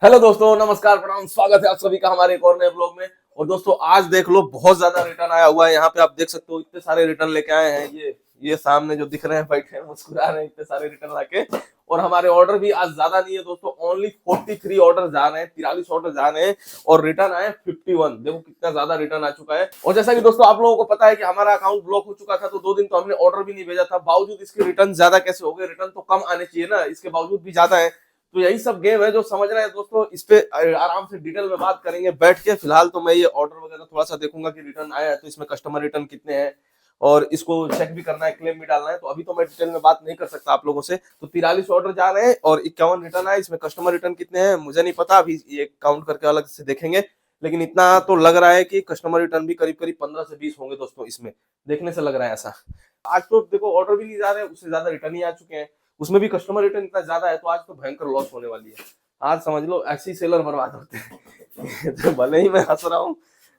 Hello दोस्तों, नमस्कार, प्रणाम, स्वागत है आप सभी का हमारे एक और नए ब्लॉग में। और दोस्तों आज देख लो बहुत ज्यादा रिटर्न आया हुआ है। यहाँ पे आप देख सकते हो इतने सारे रिटर्न लेके आए हैं। ये सामने जो दिख रहे हैं बैठे हैं मुस्कुरा रहे हैं, इतने सारे रिटर्न लाके। और हमारे ऑर्डर भी आज ज्यादा नहीं है दोस्तों, ओनली 43 ऑर्डर जा रहे हैं, 43 ऑर्डर जा रहे हैं और रिटर्न आए 51। देखो कितना ज्यादा रिटर्न आ चुका है। और जैसा कि दोस्तों आप लोगों को पता है कि हमारा अकाउंट ब्लॉक हो चुका था, तो 2 दिन तो हमने ऑर्डर भी नहीं भेजा था। बावजूद इसके रिटर्न ज्यादा कैसे हो गए? रिटर्न तो कम आने चाहिए ना, इसके बावजूद भी ज्यादा है। तो यही सब गेम है जो समझ रहे हैं दोस्तों। इस पे आराम से डिटेल में बात करेंगे बैठ के। फिलहाल तो मैं ये ऑर्डर वगैरह थोड़ा सा देखूंगा कि रिटर्न आया है तो इसमें कस्टमर रिटर्न कितने हैं और इसको चेक भी करना है, क्लेम भी डालना है। तो अभी तो मैं डिटेल में बात नहीं कर सकता आप लोगों से। तो 43 ऑर्डर जा रहे हैं और 51 रिटर्न आए। इसमें कस्टमर रिटर्न कितने हैं मुझे नहीं पता, अभी ये काउंट करके अलग से देखेंगे। लेकिन इतना तो लग रहा है कि कस्टमर रिटर्न भी करीब करीब 15 से 20 होंगे दोस्तों। इसमें देखने से लग रहा है ऐसा। आज तो देखो ऑर्डर भी नहीं जा रहे हैं, उससे ज्यादा रिटर्न ही आ चुके हैं। उसमें भी कस्टमर रिटर्न इतना ज्यादा है तो आज तो भयंकर लॉस होने वाली है। आज समझ लो ऐसे ही सेलर बर्बाद होते हैं। तो भले ही मैं हंस रहा हूँ,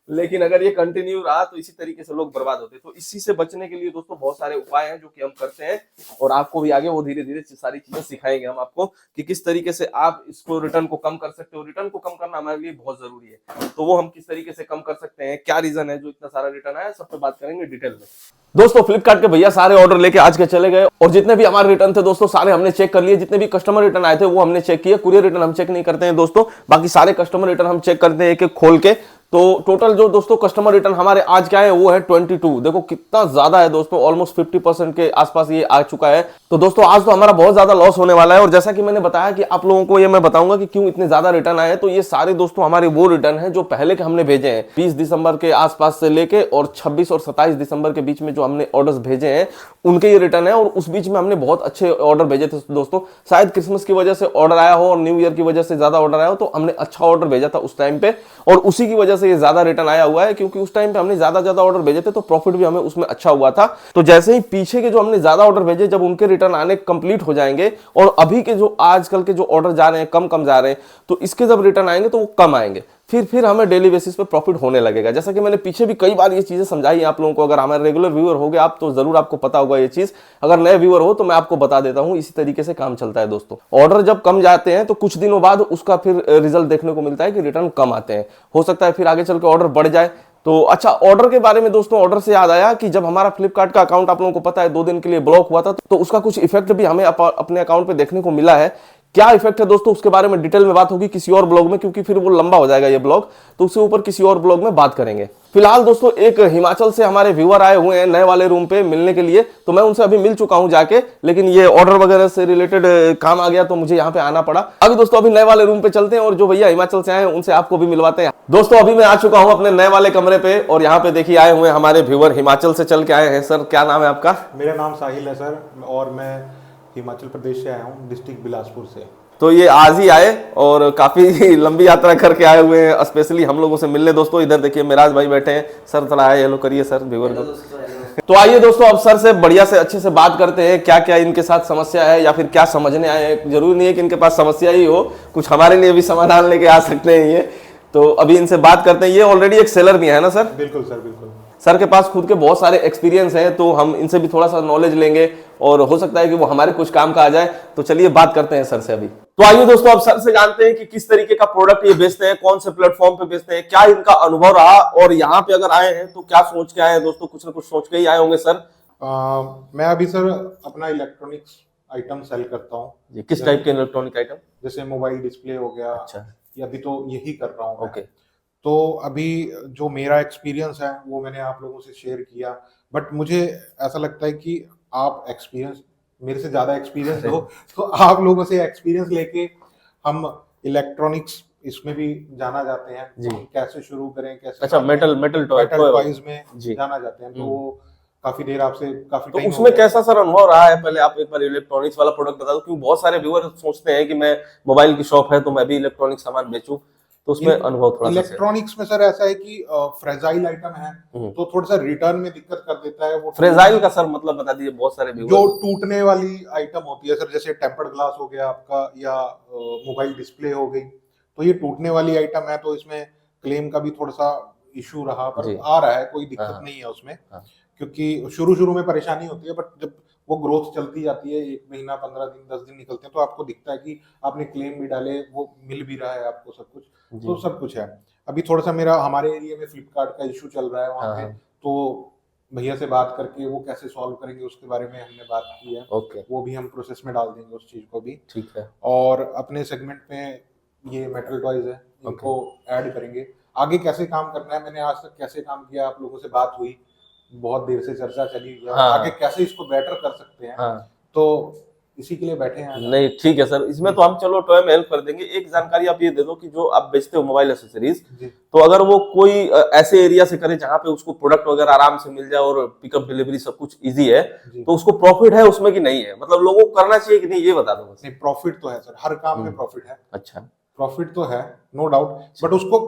लेकिन अगर ये कंटिन्यू रहा तो इसी तरीके से लोग बर्बाद होते हैं। तो इसी से बचने के लिए दोस्तों बहुत सारे उपाय हैं जो कि हम करते हैं और आपको भी आगे वो धीरे धीरे सारी चीजें सिखाएंगे हम आपको कि किस तरीके से आप इसको रिटर्न को कम कर सकते हो। रिटर्न को कम करना हमारे लिए बहुत जरूरी है, तो वो हम किस तरीके से कम कर सकते हैं, क्या रीजन है जो इतना सारा रिटर्न आया, सब पे बात करेंगे डिटेल में। दोस्तों फ्लिपकार्ट के भैया सारे ऑर्डर लेके आज के चले गए और जितने भी हमारे रिटर्न थे दोस्तों सारे हमने चेक कर लिए। जितने भी कस्टमर रिटर्न आए थे वो हमने चेक किए। कुरियर रिटर्न हम चेक नहीं करते हैं दोस्तों, बाकी सारे कस्टमर रिटर्न हम चेक करते हैं एक एक खोल के। तो टोटल जो दोस्तों कस्टमर रिटर्न हमारे आज क्या है वो है 22। देखो कितना ज्यादा है दोस्तों, ऑलमोस्ट 50% के आसपास ये आ चुका है। तो दोस्तों आज तो हमारा बहुत ज्यादा लॉस होने वाला है। और जैसा कि मैंने बताया कि आप लोगों को ये मैं बताऊंगा कि क्यों इतने ज्यादा रिटर्न आए। तो ये सारे दोस्तों हमारे वो रिटर्न है जो पहले के हमने भेजे हैं 20 दिसंबर के आसपास से लेके और 26 और 27 दिसंबर के बीच में जो हमने ऑर्डर्स भेजे हैं उनके ये रिटर्न है। और उस बीच में हमने बहुत अच्छे ऑर्डर भेजे थे दोस्तों। शायद क्रिसमस की वजह से ऑर्डर आया हो और न्यू ईयर की वजह से ज्यादा ऑर्डर आया हो, तो हमने अच्छा ऑर्डर भेजा था उस टाइम पे और उसी की वजह से ये ज्यादा रिटर्न आया हुआ है। क्योंकि उस टाइम पे हमने ज्यादा ऑर्डर भेजे थे तो प्रॉफिट भी हमें उसमें अच्छा हुआ था। तो जैसे ही पीछे के जो हमने ज्यादा ऑर्डर भेजे जब उनके रिटर्न आने कंप्लीट हो जाएंगे और अभी के जो आजकल के जो ऑर्डर जा रहे हैं कम जा रहे हैं, तो इसके जब रिटर्न आएंगे तो वो कम आएंगे। फिर हमें डेली बेसिस पे प्रॉफिट होने लगेगा। जैसा कि मैंने पीछे भी कई बार ये चीजें समझाई है आप लोगों को। अगर हमारे रेगुलर व्यूअर हो गए आप तो जरूर आपको पता होगा ये चीज। अगर नए व्यूअर हो तो मैं आपको बता देता हूं, इसी तरीके से काम चलता है दोस्तों। ऑर्डर जब कम जाते हैं तो कुछ दिनों बाद उसका फिर रिजल्ट देखने को मिलता है कि रिटर्न कम आते हैं। हो सकता है फिर आगे चल के ऑर्डर बढ़ जाए। तो अच्छा, ऑर्डर के बारे में दोस्तों, ऑर्डर से याद आया कि जब हमारा फ्लिपकार्ट का अकाउंट आप लोगों को पता है 2 दिन के लिए ब्लॉक हुआ था, तो उसका कुछ इफेक्ट भी हमें अपने अकाउंट पे देखने को मिला है। क्या इफेक्ट है दोस्तों उसके बारे में डिटेल में बात होगी किसी और ब्लॉग में, क्योंकि फिर वो लंबा हो जाएगा ये ब्लॉग, तो उसके ऊपर किसी और ब्लॉग में बात करेंगे। फिलहाल दोस्तों एक हिमाचल से हमारे व्यूअर आए हुए हैं नए वाले रूम पे मिलने के लिए, तो मैं उनसे अभी मिल चुका हूं जाके, लेकिन ये ऑर्डर वगैरह से रिलेटेड काम आ गया तो मुझे यहाँ पे आना पड़ा। अभी दोस्तों अभी नए वाले रूम पे चलते हैं और जो भैया हिमाचल से आए हैं उनसे आपको भी मिलवाते हैं। दोस्तों अभी मैं आ चुका हूँ अपने नए वाले कमरे पे और यहाँ पे देखिए आए हुए हमारे व्यूअर हिमाचल से चल के आए हैं। सर क्या नाम है आपका? मेरा नाम साहिल है सर, और मैं हिमाचल प्रदेश से आया हूँ, डिस्ट्रिक्ट बिलासपुर से। तो ये आज ही आए और काफी लंबी यात्रा करके आए हुए हैं स्पेशली हम लोगों से मिलने। दोस्तों इधर देखिए मेराज भाई बैठे हैं। सर थोड़ा आए, हेलो करिए सर व्यूअर को। तो आइए दोस्तों अब सर से बढ़िया से अच्छे से बात करते हैं क्या क्या इनके साथ समस्या है या फिर क्या समझने आए हैं। जरूरी नहीं है कि इनके पास समस्या ही हो, कुछ हमारे लिए भी समाधान लेके आ सकते हैं ये। तो अभी इनसे बात करते हैं। ये ऑलरेडी एक सेलर भी है ना सर? बिल्कुल सर, बिल्कुल। सर के पास खुद के बहुत सारे एक्सपीरियंस हैं, तो हम इनसे भी थोड़ा सा नॉलेज लेंगे और हो सकता है कि वो हमारे कुछ काम का आ जाए। तो चलिए बात करते हैं सर से अभी। तो आइए दोस्तों अब सर से जानते हैं कि किस तरीके का प्रोडक्ट ये बेचते हैं, कौन से प्लेटफॉर्म पे बेचते हैं, क्या इनका अनुभव रहा और यहाँ पे अगर आए हैं तो क्या सोच के आए हैं। दोस्तों कुछ ना कुछ सोच के ही आए होंगे सर। मैं अभी सर अपना इलेक्ट्रॉनिक्स आइटम सेल करता हूँ। किस टाइप के इलेक्ट्रॉनिक आइटम? जैसे मोबाइल डिस्प्ले हो गया। अच्छा। ये अभी तो यही कर रहा हूँ। ओके। तो अभी जो मेरा एक्सपीरियंस है वो मैंने आप लोगों से शेयर किया, बट मुझे ऐसा लगता है कि आप एक्सपीरियंस मेरे से ज़्यादा एक्सपीरियंस हो, तो आप लोगों से एक्सपीरियंस लेके हम इलेक्ट्रॉनिक्स इसमें भी जाना जाते हैं जी। कैसे शुरू करें, कैसे। अच्छा, मेटल टॉयज में जाना जाते हैं, तो काफी देर आपसे काफी तो उसमें कैसा सर अनुभव रहा है? पहले आप एक बार इलेक्ट्रॉनिक्स वाला प्रोडक्ट बता दो, क्योंकि बहुत सारे व्यूअर सोचते हैं कि मैं मोबाइल की शॉप है तो मैं भी इलेक्ट्रॉनिक सामान बेचूं, तो उसमें अनुभव थोड़ा सा। इलेक्ट्रॉनिक्स में सर ऐसा है कि फ्रेजाइल आइटम है तो थोड़ा सा रिटर्न में दिक्कत कर देता है वो। फ्रेजाइल का सर मतलब बता दीजिए, बहुत सारे जो टूटने वाली आइटम होती है सर, जैसे टेम्पर्ड ग्लास हो गया आपका या मोबाइल डिस्प्ले हो गई, तो ये टूटने वाली आइटम है। तो इसमें क्लेम का भी थोड़ा सा इशू रहा, पर आ रहा है, कोई दिक्कत नहीं है उसमें। क्योंकि शुरू में परेशानी होती है, बट जब वो ग्रोथ चलती जाती है, 1 महीना 15 दिन 10 दिन निकलते हैं तो आपको दिखता है कि आपने क्लेम भी डाले, वो मिल भी रहा है आपको सब कुछ, जी। तो सब कुछ है। अभी थोड़ा सा मेरा हमारे एरिया में फ्लिपकार्ट का इशू चल रहा है वहाँ हाँ, पे, हाँ। तो भैया से बात करके वो कैसे सॉल्व करेंगे उसके बारे में हमने बात की है। ओके, वो भी हम प्रोसेस में डाल देंगे उस चीज़ को भी। ठीक है। और अपने सेगमेंट में ये मेटल टॉयज है, इनको ऐड करेंगे। आगे कैसे काम करना है, मैंने आज तक कैसे काम किया, आप लोगों से बात हुई, बहुत देर से चर्चा चली है, हाँ। आगे कैसे इसको बेटर कर सकते हैं, हाँ। तो इसी के लिए बैठे हैं आज। नहीं ठीक है सर, इसमें तो हम चलो टॉय में हेल्प कर देंगे। एक जानकारी आप ये दे दो कि जो आप बेचते हो मोबाइल एसेसरीज, जी। तो अगर वो कोई ऐसे एरिया से करे जहाँ पे उसको प्रोडक्ट वगैरह आराम से मिल जाए और पिकअप डिलीवरी सब कुछ इजी है, जी। तो उसको प्रॉफिट है उसमें कि नहीं है, मतलब लोगों को करना चाहिए कि नहीं, ये बता दो बस। नहीं, प्रॉफिट तो है सर, हर काम में प्रॉफिट है। अच्छा, प्रॉफिट तो है, नो डाउट, बट उसको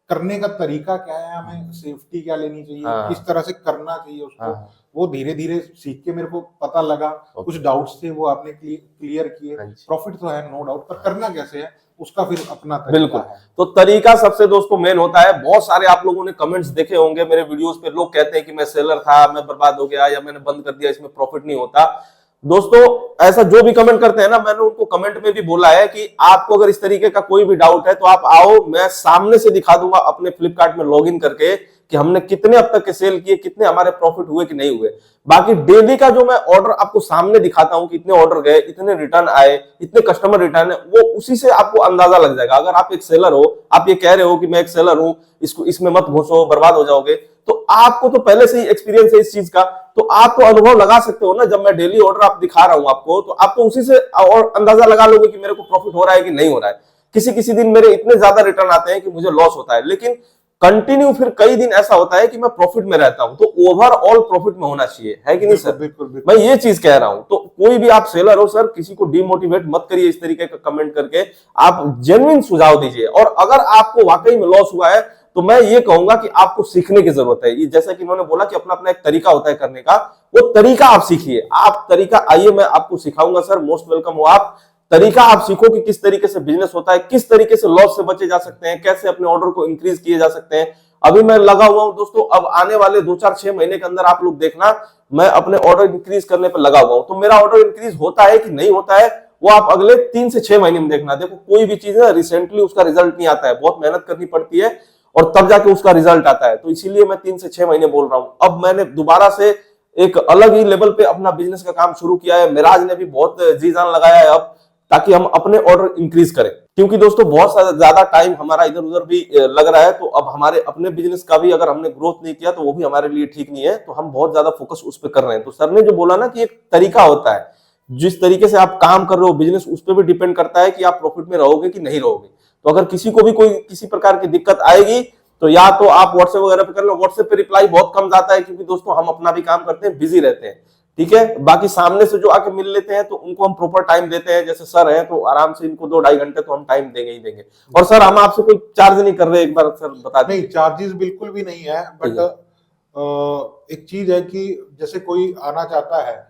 करने का तरीका क्या है, हमें सेफ्टी क्या लेनी चाहिए, हाँ। किस तरह से करना चाहिए उसको, हाँ। वो धीरे धीरे सीख के मेरे को पता लगा। कुछ डाउट्स थे वो आपने क्लियर किए। हाँ जी। प्रॉफिट तो है नो डाउट, पर करना कैसे है उसका फिर अपना तरीका बिल्कुल। है। तो तरीका सबसे दोस्तों मेन होता है। बहुत सारे आप लोगों ने कमेंट्स देखे होंगे मेरे वीडियोस पे, लोग कहते हैं कि मैं सेलर था, मैं बर्बाद हो गया, या मैंने बंद कर दिया, इसमें प्रॉफिट नहीं होता। दोस्तों ऐसा जो भी कमेंट करते हैं ना, मैंने उनको कमेंट में भी बोला है कि आपको अगर इस तरीके का कोई भी डाउट है तो आप आओ, मैं सामने से दिखा दूंगा अपने फ्लिपकार्ट में लॉगिन करके कि हमने कितने अब तक के सेल किए, कितने हमारे प्रॉफिट हुए कि नहीं हुए। बाकी डेली का जो मैं ऑर्डर आपको सामने दिखाता हूं कि इतने ऑर्डर गए, इतने रिटर्न आए, इतने कस्टमर रिटर्न है, वो उसी से आपको अंदाजा लग जाएगा। अगर आप एक सेलर हो, आप ये कह रहे हो कि मैं एक सेलर हूं, इसको इसमें मत घुसो बर्बाद हो जाओगे, तो आपको तो पहले से ही एक्सपीरियंस है इस चीज का, तो आप तो अनुभव लगा सकते हो ना। जब मैं डेली ऑर्डर आप दिखा रहा हूं आपको, तो आप तो उसी से और अंदाजा लगा लोगे कि मेरे को प्रॉफिट हो रहा है कि नहीं हो रहा है। किसी किसी दिन मेरे इतने ज्यादा रिटर्न आते हैं कि मुझे लॉस होता है, लेकिन कंटिन्यू फिर कई दिन ऐसा होता है कि मैं प्रॉफिट में रहता हूं। तो ओवरऑल प्रॉफिट में होना चाहिए, है कि नहीं सर? बिल्कुल, बिल्कुल। मैं ये चीज कह रहा हूं। तो कोई भी आप सेलर हो सर, किसी को डिमोटिवेट मत करिए इस तरीके का कमेंट करके, आप जेन्युइन सुझाव दीजिए। और अगर आपको वाकई में लॉस हुआ है तो मैं ये कहूंगा कि आपको सीखने की जरूरत है। ये जैसा कि इन्होंने बोला कि अपना अपना एक तरीका होता है करने का, वो तरीका आप सीखिए। आप तरीका आइए, मैं आपको सिखाऊंगा सर, मोस्ट वेलकम हो आप। तरीका आप सीखो कि किस तरीके से बिजनेस होता है, किस तरीके से लॉस से बचे जा सकते हैं, कैसे अपने ऑर्डर को इंक्रीज किए जा सकते हैं। अभी मैं लगा हुआ हूं दोस्तों, अब आने वाले 2-4-6 महीने के अंदर आप लोग देखना, मैं अपने ऑर्डर इंक्रीज करने पर लगा हुआ हूं। तो मेरा ऑर्डर इंक्रीज होता है कि नहीं होता है, वो आप अगले 3 से 6 महीने में देखना। देखो कोई भी चीज है रिसेंटली उसका रिजल्ट नहीं आता है, बहुत मेहनत करनी पड़ती है और तब जाके उसका रिजल्ट आता है। तो इसीलिए मैं 3 से 6 महीने बोल रहा हूं। अब मैंने दोबारा से एक अलग ही लेवल पे अपना बिजनेस का काम शुरू किया है। मिराज ने भी बहुत जी जान लगाया है अब, ताकि हम अपने ऑर्डर इंक्रीज करें। क्योंकि दोस्तों बहुत ज्यादा टाइम हमारा इधर उधर भी लग रहा है, तो अब हमारे अपने बिजनेस का भी अगर हमने ग्रोथ नहीं किया तो वो भी हमारे लिए ठीक नहीं है। तो हम बहुत ज्यादा फोकस उस पर कर रहे हैं। तो सर ने जो बोला ना कि एक तरीका होता है, जिस तरीके से आप काम कर रहे हो बिजनेस, उस पर भी डिपेंड करता है कि आप प्रॉफिट में रहोगे कि नहीं रहोगे। तो अगर किसी को भी कोई किसी प्रकार की दिक्कत आएगी तो या तो आप व्हाट्सएप वगैरह पे कर लो। व्हाट्सएप पे रिप्लाई बहुत कम जाता है, क्योंकि दोस्तों हम अपना भी काम करते हैं, बिजी रहते हैं, ठीक है। बाकी सामने से जो आके मिल लेते हैं तो उनको हम प्रॉपर टाइम देते हैं। जैसे सर हैं तो आराम से इनको 2-2.5 घंटे तो हम टाइम देंगे ही देंगे। और सर हम आपसे कोई चार्ज नहीं कर रहे, एक बार सर बता दें। नहीं, चार्जेस बिल्कुल भी नहीं है, बट एक चीज है कि जैसे कोई आना चाहता है,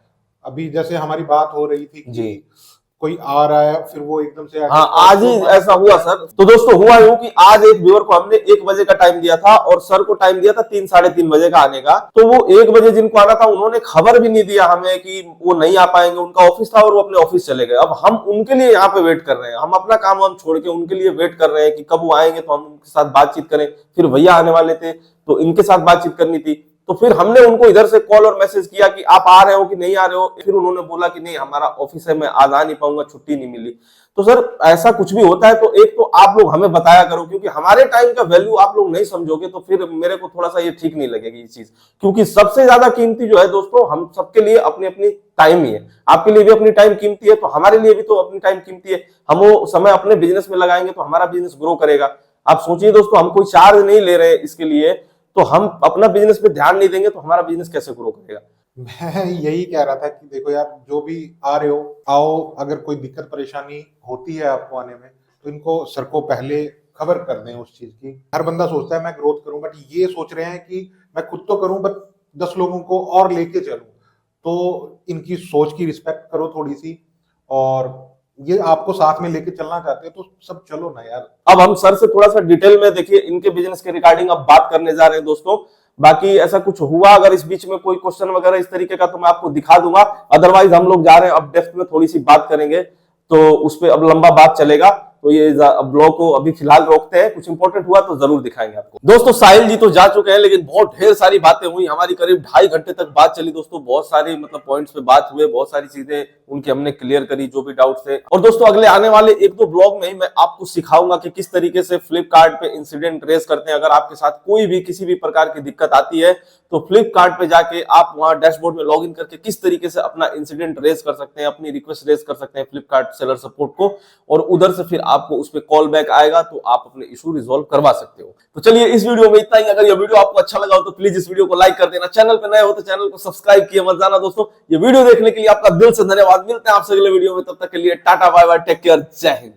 अभी जैसे हमारी बात हो रही थी कि कोई आ रहा है, फिर वो एकदम से हाँ, आज ही ऐसा हुआ सर। तो दोस्तों हुआ यूं कि आज एक व्यूअर को हमने 1 बजे का टाइम दिया था और सर को टाइम दिया था 3-3:30 बजे का आने का। तो वो 1 बजे जिनको आना था उन्होंने खबर भी नहीं दिया हमें कि वो नहीं आ पाएंगे, उनका ऑफिस था और वो अपने ऑफिस चले गए। अब हम उनके लिए यहाँ पे वेट कर रहे हैं, हम अपना काम हम छोड़ के उनके लिए वेट कर रहे हैं कि कब वो आएंगे तो हम उनके साथ बातचीत करें। फिर भैया आने वाले थे तो इनके साथ बातचीत करनी थी। तो फिर हमने उनको इधर से कॉल और मैसेज किया कि आप आ रहे हो कि नहीं आ रहे हो। फिर उन्होंने बोला कि नहीं हमारा ऑफिस है, मैं आज आ नहीं पाऊंगा, छुट्टी नहीं मिली। तो सर ऐसा कुछ भी होता है तो एक तो आप लोग हमें बताया करो, क्योंकि हमारे टाइम का वैल्यू आप लोग नहीं समझोगे तो फिर मेरे को थोड़ा सा ये ठीक नहीं लगेगी ये चीज। क्योंकि सबसे ज्यादा कीमती जो है दोस्तों, हम सबके लिए अपनी अपनी टाइम ही है। आपके लिए भी अपनी टाइम कीमती है, तो हमारे लिए भी तो अपनी टाइम कीमती है। हम वो समय अपने बिजनेस में लगाएंगे तो हमारा बिजनेस ग्रो करेगा। आप सोचिए दोस्तों, हम कोई चार्ज नहीं ले रहे इसके लिए, तो हम अपना बिजनेस पे ध्यान नहीं देंगे तो हमारा बिजनेस कैसे ग्रो करेगा। मैं यही कह रहा था कि देखो यार, जो भी आ रहे हो आओ, अगर कोई दिक्कत परेशानी होती है आपको आने में तो इनको सर को पहले खबर कर दें उस चीज की। हर बंदा सोचता है मैं ग्रोथ करूं, बट ये सोच रहे हैं कि मैं खुद तो करूं बट 10 लोगों को और लेके चलूं। तो इनकी सोच की रिस्पेक्ट करो थोड़ी सी, और ये आपको साथ में लेके चलना चाहते हैं तो सब चलो ना यार। अब हम सर से थोड़ा सा डिटेल में देखिए इनके बिजनेस के रिगार्डिंग अब बात करने जा रहे हैं दोस्तों। बाकी ऐसा कुछ हुआ अगर इस बीच में कोई क्वेश्चन वगैरह इस तरीके का तो मैं आपको दिखा दूंगा। अदरवाइज हम लोग जा रहे हैं अब डेप्थ में थोड़ी सी बात करेंगे, तो उस पर अब लंबा बात चलेगा, तो ये ब्लॉग को अभी फिलहाल रोकते हैं। कुछ इंपॉर्टेंट हुआ तो जरूर दिखाएंगे आपको। दोस्तों साहिल जी तो जा चुके हैं, लेकिन बहुत ढेर सारी बातें हुई हमारी, करीब 2.5 घंटे तक बात चली दोस्तों। बहुत सारी मतलब पॉइंट्स पे बात हुए, बहुत सारी चीजें उनकी हमने क्लियर करी, जो भी डाउट थे। और दोस्तों अगले आने वाले 1-2 ब्लॉग में ही मैं आपको सिखाऊंगा कि किस तरीके से फ्लिपकार्ट पे इंसिडेंट रेज करते हैं। अगर आपके साथ कोई भी किसी भी प्रकार की दिक्कत आती है तो फ्लिपकार्ट पे जाके आप वहां डैशबोर्ड में लॉगिन करके किस तरीके से अपना इंसिडेंट रेज कर सकते हैं, अपनी रिक्वेस्ट रेज कर सकते हैं फ्लिपकार्ट सेलर सपोर्ट को, और उधर से फिर आपको उस पर कॉल बैक आएगा तो आप अपने इशू रिजॉल्व करवा सकते हो। तो चलिए इस वीडियो में इतना ही। अगर ये वीडियो आपको अच्छा लगा हो तो प्लीज इस वीडियो को लाइक कर देना, चैनल पे नए हो तो चैनल को सब्सक्राइब किए मत जाना दोस्तों। ये वीडियो देखने के लिए आपका दिल से धन्यवाद। मिलते हैं आपसे अगले वीडियो में, तब तक के लिए tata bye bye, take care, जय हिंद।